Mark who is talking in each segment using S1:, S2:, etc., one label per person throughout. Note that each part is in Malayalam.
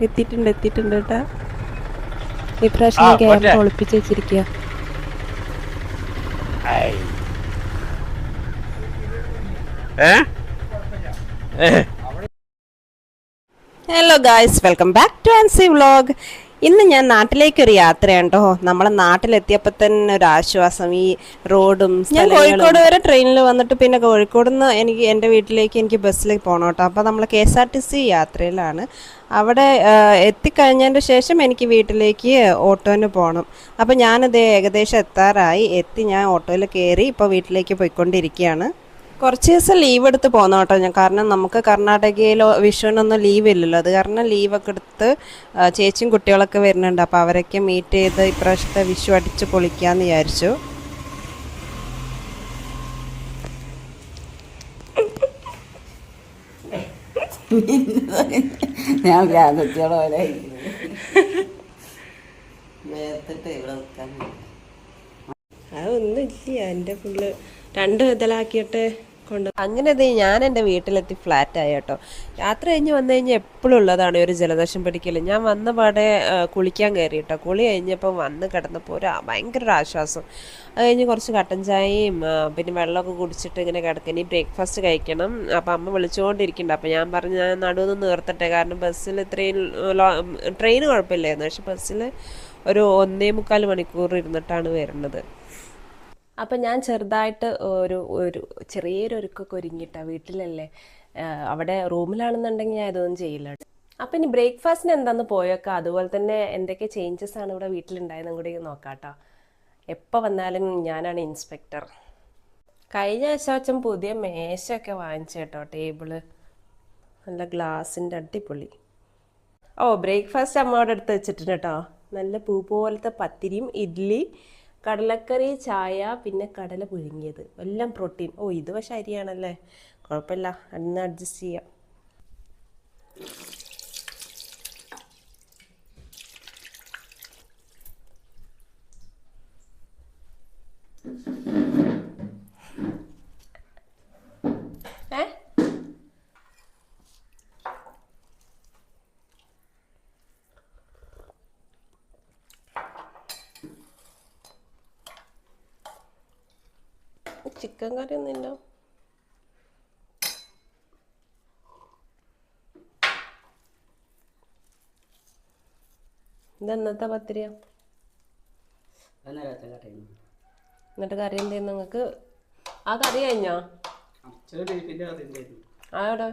S1: എത്തിയിട്ടുണ്ട് കേട്ടാ. ഇപ്രാവശ്യം ക്യാമറ ഒളിപ്പിച്ച് വെച്ചിരിക്കുക. Hello guys, welcome back to Ancy vlog. ഇന്ന് ഞാൻ നാട്ടിലേക്കൊരു യാത്രയാണ് കേട്ടോ. നമ്മളെ നാട്ടിലെത്തിയപ്പോൾ തന്നെ ഒരു ആശ്വാസം. ഈ റോഡും ഞാൻ കോഴിക്കോട് വരെ ട്രെയിനിൽ വന്നിട്ട് പിന്നെ കോഴിക്കോട് നിന്ന് എൻ്റെ വീട്ടിലേക്ക് എനിക്ക് ബസ്സിലേക്ക് പോകണം കേട്ടോ. അപ്പോൾ നമ്മൾ KSRTC യാത്രയിലാണ്. അവിടെ എത്തിക്കഴിഞ്ഞതിൻ്റെ ശേഷം എനിക്ക് വീട്ടിലേക്ക് ഓട്ടോന് പോകണം. അപ്പോൾ ഞാനത് ഏകദേശം എത്താറായി. ഞാൻ ഓട്ടോയിൽ കയറി ഇപ്പോൾ വീട്ടിലേക്ക് പോയിക്കൊണ്ടിരിക്കുകയാണ്. കുറച്ച് ദിവസം ലീവ് എടുത്ത് പോന്നു കേട്ടോ ഞാൻ. കാരണം നമുക്ക് കർണാടകയിലോ വിഷുവിനൊന്നും ലീവ് ഇല്ലല്ലോ. അത് കാരണം ലീവൊക്കെ എടുത്ത് ചേച്ചിയും കുട്ടികളൊക്കെ വരുന്നുണ്ട്. അപ്പോൾ അവരൊക്കെ മീറ്റ് ചെയ്ത് ഇപ്രാവശ്യത്തെ വിഷു അടിച്ച് പൊളിക്കാമെന്ന് വിചാരിച്ചു.
S2: ഞാൻ വ്യാപത്തിയോടെ
S1: അതൊന്നുമില്ല, എൻ്റെ ഫുള്ള് 2 ഇതിലാക്കിയിട്ട് കൊണ്ട് അങ്ങനെ ഞാൻ എൻ്റെ വീട്ടിലെത്തി ഫ്ലാറ്റായി കേട്ടോ. യാത്ര കഴിഞ്ഞ് വന്നു കഴിഞ്ഞാൽ എപ്പോഴും ഉള്ളതാണ് ഒരു ജലദോഷം പിടിക്കൽ. ഞാൻ വന്ന പാടെ കുളിക്കാൻ കയറി കേട്ടോ. കുളി കഴിഞ്ഞപ്പോൾ വന്ന് കിടന്നപ്പോൾ ഭയങ്കര ഒരു ആശ്വാസം. അത് കഴിഞ്ഞ് കുറച്ച് കട്ടൻ ചായയും പിന്നെ വെള്ളമൊക്കെ കുടിച്ചിട്ട് ഇങ്ങനെ കിടക്കുക. ഇനി ബ്രേക്ക്ഫാസ്റ്റ് കഴിക്കണം. അപ്പോൾ അമ്മ വിളിച്ചുകൊണ്ടിരിക്കുന്നുണ്ട്. അപ്പോൾ ഞാൻ പറഞ്ഞു ഞാൻ നടുവൊന്ന് നിർത്തട്ടെ, കാരണം ബസ്സിൽ ട്രെയിൻ കുഴപ്പമില്ലായിരുന്നു, പക്ഷെ ബസ്സിൽ ഒരു 1.25 മണിക്കൂർ ഇരുന്നിട്ടാണ് വരുന്നത്. അപ്പം ഞാൻ ചെറുതായിട്ട് ഒരു ചെറിയൊരു ഒരുക്കൊക്കെ ഒരുങ്ങിയിട്ടാണ്. വീട്ടിലല്ലേ, അവിടെ റൂമിലാണെന്നുണ്ടെങ്കിൽ ഞാൻ ഇതൊന്നും ചെയ്യില്ല. അപ്പം ഇനി ബ്രേക്ക്ഫാസ്റ്റിന് എന്താണെന്ന് പോയേക്കാം. അതുപോലെ തന്നെ എന്തൊക്കെ ചേഞ്ചസ് ആണ് ഇവിടെ വീട്ടിലുണ്ടായതെന്നും കൂടി നോക്കാം കേട്ടോ. എപ്പോൾ വന്നാലും ഞാനാണ് ഇൻസ്പെക്ടർ. കഴിഞ്ഞ ആഴ്ച പുതിയ മേശയൊക്കെ വാങ്ങിച്ചു കേട്ടോ. ടേബിള് നല്ല ഗ്ലാസിൻ്റെ അടിപൊളി. ബ്രേക്ക്ഫാസ്റ്റ് അമ്മ അവിടെ എടുത്ത് വെച്ചിട്ടുണ്ട് കേട്ടോ. നല്ല പൂ പോലത്തെ പത്തിരിയും ഇഡ്ഡലി, കടലക്കറി, ചായ, പിന്നെ കടല പുഴുങ്ങിയത്, എല്ലാം പ്രോട്ടീൻ. ഇത് പക്ഷെ അരിയാണല്ലേ, കുഴപ്പമില്ല, അന്ന് അഡ്ജസ്റ്റ് ചെയ്യാം. ചിക്കൻ കറി ഒന്നുമില്ല. ഇതെന്നത്തെ പത്തിരിയാ? എന്നിട്ട് കറി എന്തെയ്യുന്നു നിങ്ങൾക്ക്? ആ കറി കഴിഞ്ഞോ? ആടെ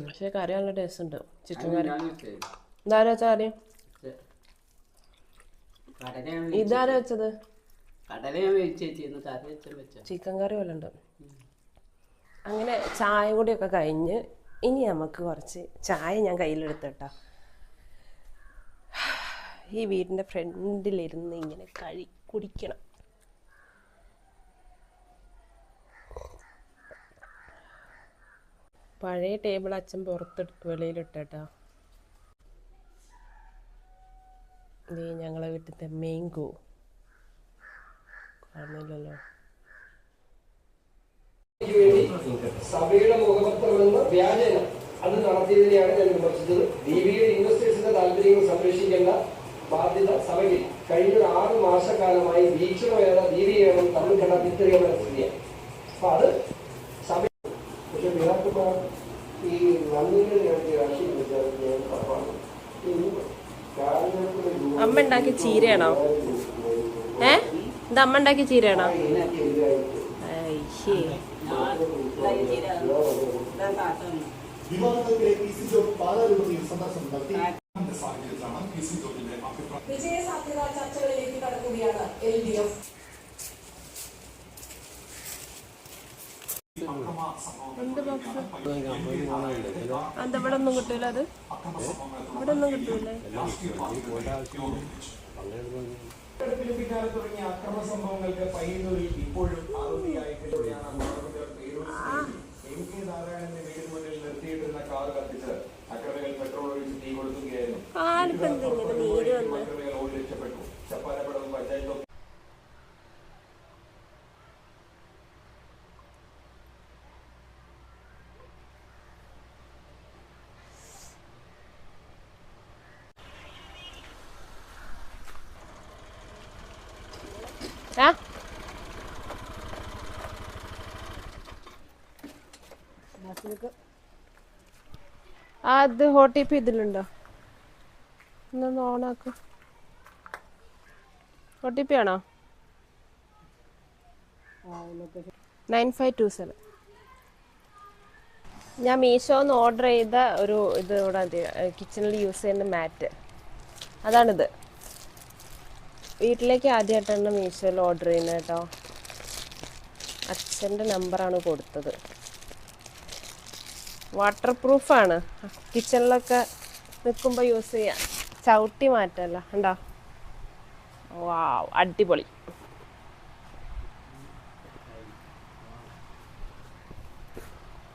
S1: പക്ഷെ കറി നല്ല ടേസ്റ്റ് ഉണ്ട്. ചിക്കൻ കറി ഇതാരാ വെച്ച കറി? ഇതാരാ വെച്ചത്? ചിക്കൻ കറി പോലെ ഉണ്ട്. അങ്ങനെ ചായ കൂടിയൊക്കെ കഴിഞ്ഞ് ഇനി നമുക്ക് കുറച്ച് ചായ ഞാൻ കയ്യിലെടുത്തിട്ടാ. ഈ വീടിൻ്റെ ഫ്രണ്ടിലിരുന്ന് ഇങ്ങനെ കുടിക്കണം. പഴയ ടേബിൾ അച്ഛൻ പുറത്തെടുത്ത് വെളിയിലിട്ടാ. ഇത് ഞങ്ങളെ വീട്ടിലത്തെ മാംഗോ കാണുന്നില്ലല്ലോ.
S3: സഭയുടെ മുഖപത്രമെന്ന് വ്യാജേന അത് നടത്തിയതിനെയാണ് ഞാൻ വിമർശിച്ചത്. ദീപികയുടെ ഇൻവെസ്റ്റേഴ്സിന്റെ താല്പര്യങ്ങൾ സംരക്ഷിക്കേണ്ട ബാധ്യത സഭയിൽ കഴിഞ്ഞ 6 മാസക്കാലമായി വീക്ഷണമേത ദീപികയാണ് തമ്മിൽ കണ്ട തിരിച്ചറിയാൻ സ്ഥിതിയാണ്. അപ്പൊ അത് സഭ പക്ഷെ വിരാട്ടുമാർ ഈ നന്ദിയുടെ രാഷ്ട്രീയം
S1: അമ്മ ഉണ്ടാക്കിയ ചീരയാണോ? ഇത് അമ്മ ഉണ്ടാക്കിയ ചീരയാണോ?
S4: വിജയസാധ്യത ചർച്ചകളിലേക്ക് കടക്കുകയാണ് LDF.
S1: എന്താ ഇവിടെ ഒന്നും കിട്ടൂല? അത് ഇവിടെ ഒന്നും കിട്ടൂലേ?
S3: തുടങ്ങിയ അക്രമ സംഭവങ്ങൾക്ക് പയ്യന്നൂരിൽ ഇപ്പോഴും MK നാരായണന്റെ വീടിന് മുന്നിൽ നിർത്തിയിട്ടിരുന്ന കാർ കത്തിച്ച് അക്രമികൾ പെട്രോൾ ഒഴിച്ച് തീ കൊടുക്കുകയായിരുന്നു. അക്രമികൾ ഓടി രക്ഷപ്പെട്ടു. ചപ്പാലപ്പടവും പഞ്ചായത്തും
S1: ആ അത് OTP ഇതിലുണ്ടോ? ഒന്ന് ഓണാക്ക്. OTP ആണോ? 9527. ഞാൻ മീഷോന്ന് ഓർഡർ ചെയ്ത ഒരു ഇത് ഇവിടെ കിച്ചണിൽ യൂസ് ചെയ്യുന്ന മാറ്റ്, അതാണിത്. വീട്ടിലേക്ക് ആദ്യമായിട്ടാണ് മീഷോയിൽ ഓർഡർ ചെയ്യുന്നത് കേട്ടോ. അച്ഛൻ്റെ നമ്പറാണ് കൊടുത്തത്. വാട്ടർ പ്രൂഫാണ്, കിച്ചണിലൊക്കെ നിൽക്കുമ്പോൾ യൂസ് ചെയ്യാം. ചവിട്ടി മാറ്റല്ല, ഉണ്ടോ? വാവ്, അടിപൊളി.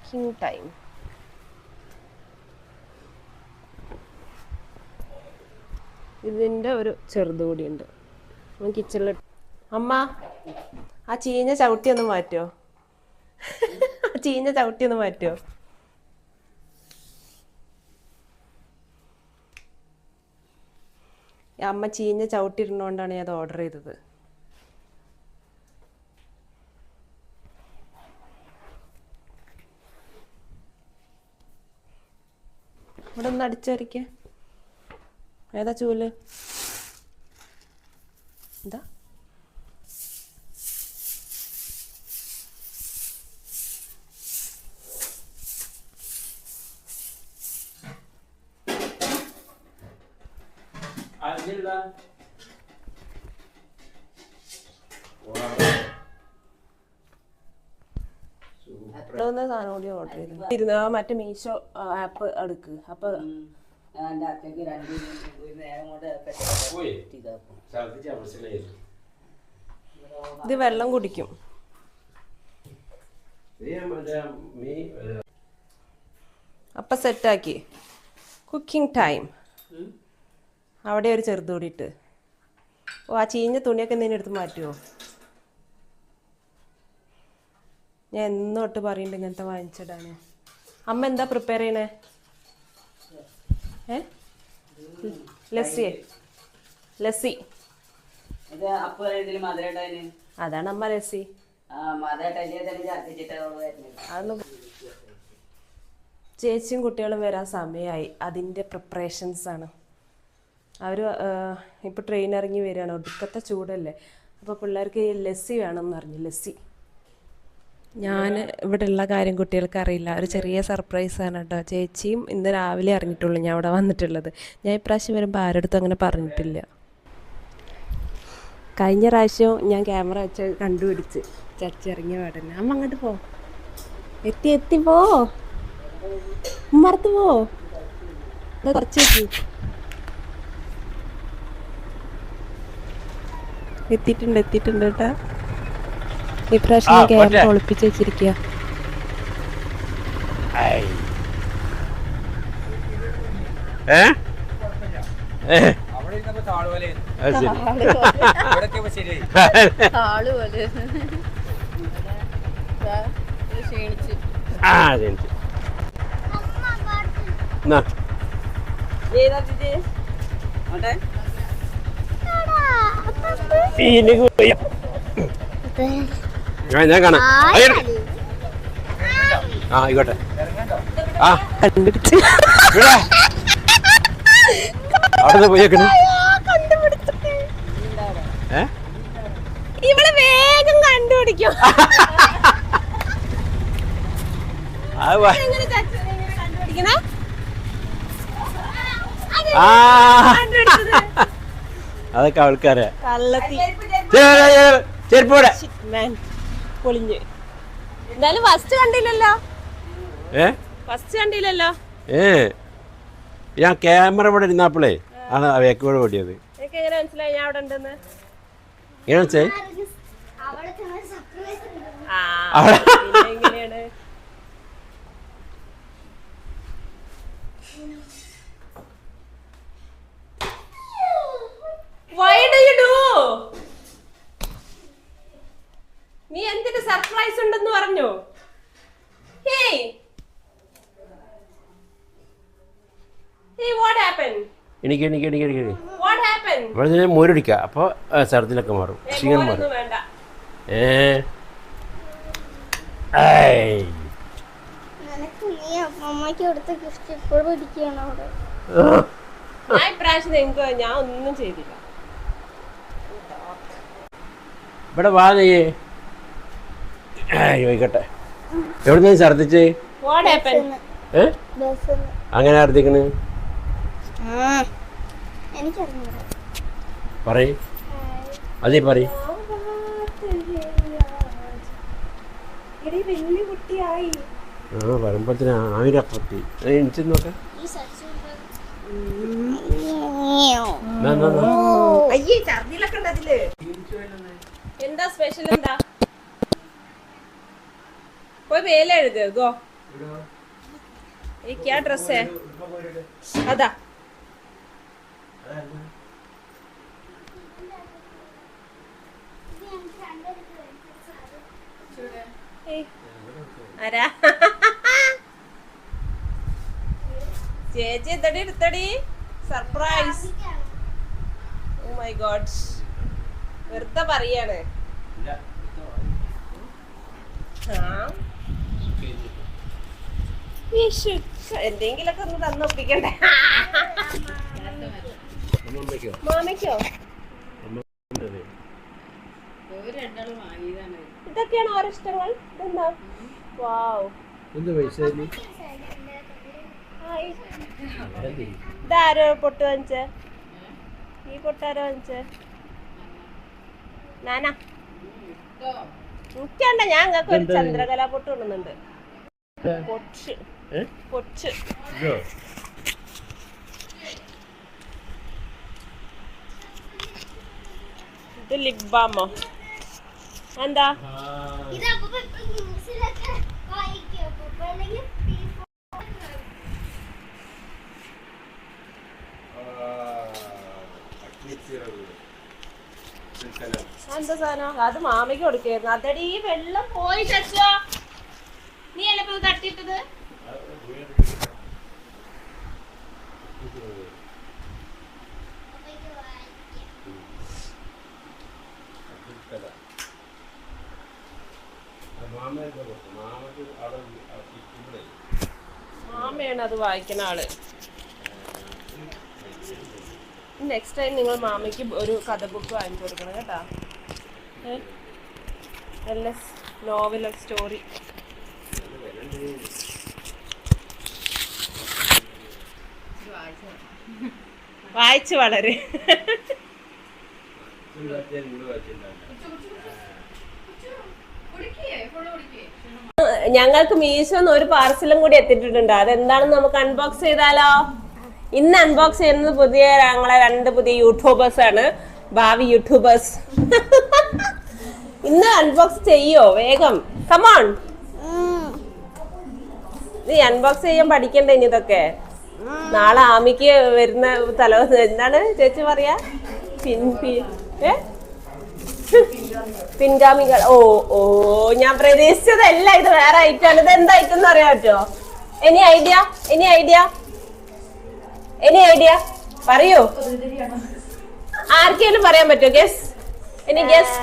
S1: King time. ഇതിൻ്റെ ഒരു ചെറുതുകൂടി ഉണ്ട് കിച്ചണിൽ. അമ്മ, ആ ചീഞ്ഞ ചവിട്ടി ഒന്ന് മാറ്റുമോ? ചീഞ്ഞ ചവിട്ടി ഒന്ന് മാറ്റുമോ? അമ്മ ചീഞ്ഞ ചവിട്ടി ഇടുന്നതുകൊണ്ടാണ് ഞാൻ അത് ഓർഡർ ചെയ്തത്. ഇവിടെ ഒന്ന് അടിച്ചു വരയ്ക്കേ. ഏതാ ചൂല്? എന്താ സാധനം കൂടി ഓർഡർ ചെയ്തു. മറ്റേ മീഷോ ആപ്പ് എടുക്ക്. അപ്പൊ ഇത് വെള്ളം കുടിക്കും. അപ്പൊ സെറ്റാക്കി. Cooking time. അവിടെ ഒരു ചെറുതൂടിയിട്ട്. ഓ, ആ ചീഞ്ഞ തുണിയൊക്കെ എന്തെങ്കിലും എടുത്ത് മാറ്റുമോ? ഞാൻ എന്നോട്ട് പറയുന്നുണ്ട് ഇങ്ങനത്തെ വാങ്ങിച്ചിടാന്. അമ്മ എന്താ പ്രിപ്പയർ ചെയ്യണേ? ലസ്സി. അതാണ് അമ്മ ലസ്സി. ചേച്ചിയും കുട്ടികളും വരാൻ സമയമായി. അതിൻ്റെ പ്രിപ്പറേഷൻസ് ആണ്. അവർ ഇപ്പോൾ ട്രെയിൻ ഇറങ്ങി വരികയാണ്. ഒടുക്കത്തെ ചൂടല്ലേ. അപ്പോൾ പിള്ളേർക്ക് ലസ്സി വേണമെന്ന് പറഞ്ഞു. ലസ്സി. ഞാൻ ഇവിടെ ഉള്ള കാര്യം കുട്ടികൾക്ക് അറിയില്ല. ഒരു ചെറിയ സർപ്രൈസാണ് കേട്ടോ. ചേച്ചിയും ഇന്ന് രാവിലെ അറിഞ്ഞിട്ടുള്ളൂ ഞാൻ അവിടെ വന്നിട്ടുള്ളത്. ഞാൻ ഇപ്രാവശ്യം വരുമ്പോൾ ആരോടത്തും അങ്ങനെ പറഞ്ഞിട്ടില്ല. കഴിഞ്ഞ പ്രാവശ്യം ഞാൻ ക്യാമറ വെച്ച് കണ്ടുപിടിച്ച് ചർച്ച ഇറങ്ങിയ പാടന്നെ. അമ്മ അങ്ങോട്ട് പോ, എത്തി പോ, മറത്ത് പോ. കുറച്ച് എത്തിയിട്ടുണ്ട് കേട്ടാ. ഇപ്രാവശ്യം ഞാൻ ക്യാമറ ഒളിപ്പിച്ച് വെച്ചിരിക്കുക.
S3: ഞാൻ കാണാം. ആയിക്കോട്ടെ. അവിടെ പോയേക്കണേ.
S1: ഇവിടെ വേഗം കണ്ടുപിടിക്കും.
S3: അതൊക്കെ ആൾക്കാരെ
S1: പൊളിഞ്ഞ്. എന്തായാലും ഫസ്റ്റ് കണ്ടില്ലല്ലോ.
S3: ഞാൻ ക്യാമറ ഇവിടെ ഇരുന്നപ്പോളേ ആണ് വേക്കോട് ഓടിയത്.
S1: എങ്ങനെ മനസ്സിലായി ഞാൻ അവിടെ ഉണ്ടെന്ന്? എങ്ങനെയാണ്? Why do you do? നീ എന്തിന്റെ സർപ്രൈസ് ഉണ്ടെന്ന് പറഞ്ഞു? Hey, what happened?
S3: എനിക്ക്
S1: What happened?
S5: ഇവിടെ മോരടിക്കുക അപ്പോൾ ഛർദിലൊക്കെ മാറും, ക്ഷീണം മാറും.
S1: മോരൊന്നും വേണ്ട. ഞാൻ ഇപ്രാവശ്യം നിങ്ങൾക്ക് ഞാൻ ഒന്നും ചെയ്തില്ല.
S5: ഇവിടെ വാ നീയേ. ചോദിക്കട്ടെ, എവിടെ നിന്ന് ഛർദിച്ചേ?
S1: What happened?
S5: അങ്ങനെ ഛർദിക്കണ് പറയ്, അതേ പറയ്.
S1: വലിയ കുട്ടിയായി.
S5: വരുമ്പോഴത്തേന് ആയിരപ്പത്തി എണിച്ചു നോക്കാം.
S1: അയ്യേ ഛർദിലൊക്കെ ഉണ്ട് അതില്. എന്താ സ്പെഷ്യൽ? എന്താ പോയി വേല എഴുത്. ഗോ ക്യാ ഡ്രസ് ഹേ? അതാ ആരാ ചേച്ചി എത്തടി എടുത്തടി സർപ്രൈസ്. ഓ മൈ ഗോഡ്, വെറുതെ പറയാണ്. എന്തെങ്കിലൊക്കെ ഒന്ന് തന്നൊപ്പിക്കണ്ടേ മാമയ്ക്കോ? ഇതൊക്കെയാണ് ഓരോ ഇഷ്ടങ്ങൾ. ഇതെന്താ? വാവ്, ഇതാരോ പൊട്ട് വാങ്ങിച്ചേ? ഈ പൊട്ടാരോ വാങ്ങിച്ചേ? നാനാ എനിക്കണ്ട, ഞാൻ നിങ്ങൾക്ക് ഒരു ചന്ദ്രകല പൊട്ട് കൊണ്ടുവന്നുണ്ട്. പൊച്ച് പൊച്ച്. ഇത് ലിബാമോ? എന്താ? എന്താ സാധനം? അത് മാമയ്ക്ക് കൊടുക്കായിരുന്നു. അതടി വെള്ളം പോയി ചച്ചോ. നീ അല്ലേ ഇപ്പൊ തട്ടിയിട്ടത്? മാമയാണ് അത് വായിക്കുന്ന ആള്. നെക്സ്റ്റ് ടൈം നിങ്ങൾ മാമയ്ക്ക് ഒരു കഥ ബുക്ക് വാങ്ങിച്ചു കൊടുക്കണം കേട്ടാ. നോവൽ സ്റ്റോറി വായിച്ചു വളരെ. ഞങ്ങൾക്ക് മീശോന്ന് ഒരു പാർസലും കൂടി എത്തിയിട്ടുണ്ട്. അതെന്താണെന്ന് നമുക്ക് അൺബോക്സ് ചെയ്താലോ? ഇന്ന് അൺബോക്സ് ചെയ്യുന്നത് പുതിയ ഞങ്ങളെ 2 പുതിയ യൂട്യൂബേഴ്സ് ആണ്, ഭാവി യൂട്യൂബേഴ്സ്. ഇന്ന് അൺബോക്സ് ചെയ്യോ? വേഗം കമോൺ. നീ അൺബോക്സ് ചെയ്യാൻ പഠിക്കണ്ടേ ഇനി ഇതൊക്കെ? നാളെ ആമിക്ക് വരുന്ന എന്താണ് ചേച്ചി പറയാ? പിൻഗാമികൾ. ഓ ഓ, ഞാൻ പ്രതീക്ഷിച്ചതല്ല. ഇത് വേറെ ഐറ്റാണ്. ഇത് എന്താ ഐറ്റം എന്ന് അറിയാൻ പറ്റുമോ? Any idea? Any idea? Any idea പറയൂ. ആർക്കെങ്കിലും പറയാൻ പറ്റുമോ? Guess. Any guess?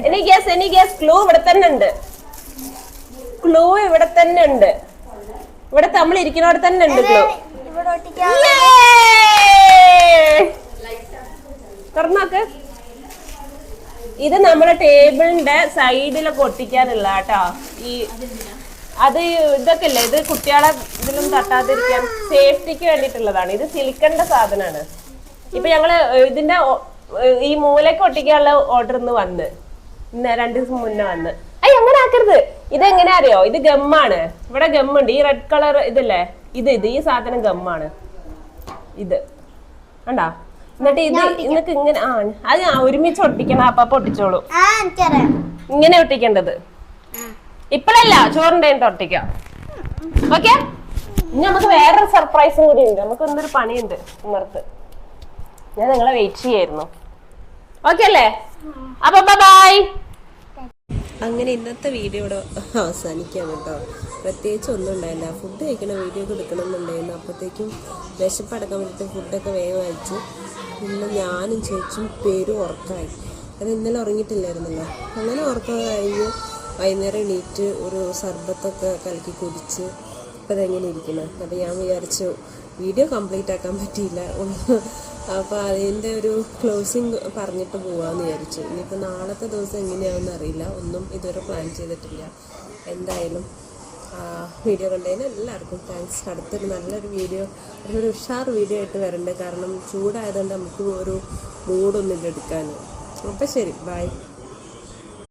S1: Any guess? Any guess? Clue ഇവിടെ തന്നെ ഉണ്ട്. ക്ലൂ ഇവിടെ തന്നെ ഉണ്ട്. ഇവിടെ നമ്മൾ ഇരിക്കുന്നവിടെ തന്നെ ഉണ്ട് ക്ലൂ. തുറന്നോക്ക്. ഇത് നമ്മുടെ ടേബിളിന്റെ സൈഡിലൊക്കെ ഒട്ടിക്കാനുള്ള കേട്ടോ. ഈ അത് ഇതൊക്കെ ഇല്ലേ, ഇത് കുട്ടികളെ ഇതിലും തട്ടാതിരിക്കാൻ സേഫ്റ്റിക്ക് വേണ്ടിയിട്ടുള്ളതാണ്. ഇത് സിലിക്കണിന്റെ സാധനമാണ്. ഇപ്പൊ ഞങ്ങള് ഇതിന്റെ ഈ മൂലയ്ക്ക് ഒട്ടിക്കാനുള്ള ഓർഡർ ഇന്ന് 2 ദിവസം മുന്നേ വന്ന്. അയ്യ അങ്ങനെ ആക്കരുത്. ഇതെങ്ങനെ അറിയോ? ഇത് ഗമ്മാണ്. ഇവിടെ ഗമ്മുണ്ട്. ഈ റെഡ് കളർ ഇതില്ലേ, ഇത് ഈ സാധനം ഗമ്മാണ്. ഇത് കണ്ടാ? എന്നിട്ട് ഇത് ഇന്നൊക്കെ ഇങ്ങനെ അത് ഒരുമിച്ച് ഒട്ടിക്കണം. അപ്പൊ ഒട്ടിച്ചോളൂ. ഇങ്ങനെ ഒട്ടിക്കേണ്ടത്. ഇപ്പഴല്ല, ചോറിന്റെ ഒട്ടിക്കാം. ഓക്കെ. ഇനി നമുക്ക് വേറൊരു സർപ്രൈസും കൂടി ഉണ്ട്. നമുക്ക് എന്തൊരു പണിയുണ്ട് ഉമ്മർത്ത്. ഞാൻ നിങ്ങളെ വെയിറ്റ് ചെയ്യായിരുന്നു. ഓക്കെ അല്ലേ? അപ്പൊ ബൈ. അങ്ങനെ ഇന്നത്തെ വീഡിയോ ഇവിടെ അവസാനിക്കാം കേട്ടോ. പ്രത്യേകിച്ച് ഒന്നും ഉണ്ടായില്ല. ഫുഡ് കഴിക്കണ വീഡിയോ ഒക്കെ എടുക്കണം എന്നുണ്ടായിരുന്നു. അപ്പോഴത്തേക്കും വിശപ്പടക്കാൻ വേണ്ടിയിട്ട് ഫുഡൊക്കെ വേഗം അയച്ചു. ഇന്ന് ഞാനും ചേച്ചും പേരും ഉറക്കമായി. അത് ഇന്നലെ ഉറങ്ങിയിട്ടില്ലായിരുന്നല്ലോ. അങ്ങനെ ഉറക്കം കഴിഞ്ഞ് വൈകുന്നേരം എണീറ്റ് ഒരു സർബത്തൊക്കെ കലക്കി കുടിച്ച് ഇപ്പം അതെങ്ങനെ ഇരിക്കണം. അപ്പോൾ ഞാൻ വിചാരിച്ചു വീഡിയോ കംപ്ലീറ്റ് ആക്കാൻ പറ്റിയില്ല. അപ്പോൾ അതിൻ്റെ ഒരു ക്ലോസിങ് പറഞ്ഞിട്ട് പോകാമെന്ന് വിചാരിച്ചു. ഇനിയിപ്പോൾ നാളത്തെ ദിവസം എങ്ങനെയാണെന്ന് അറിയില്ല. ഒന്നും ഇതുവരെ പ്ലാൻ ചെയ്തിട്ടില്ല. എന്തായാലും വീഡിയോ കണ്ടതിന് എല്ലാവർക്കും താങ്ക്സ്. അടുത്തൊരു നല്ലൊരു വീഡിയോ, ഒരു ഉഷാർ വീഡിയോ ആയിട്ട് വരണ്ടേ. കാരണം ചൂടായതുകൊണ്ട് നമുക്ക് ഒരു മൂഡൊന്നും എടുക്കാൻ. അപ്പോൾ ശരി, ബൈ.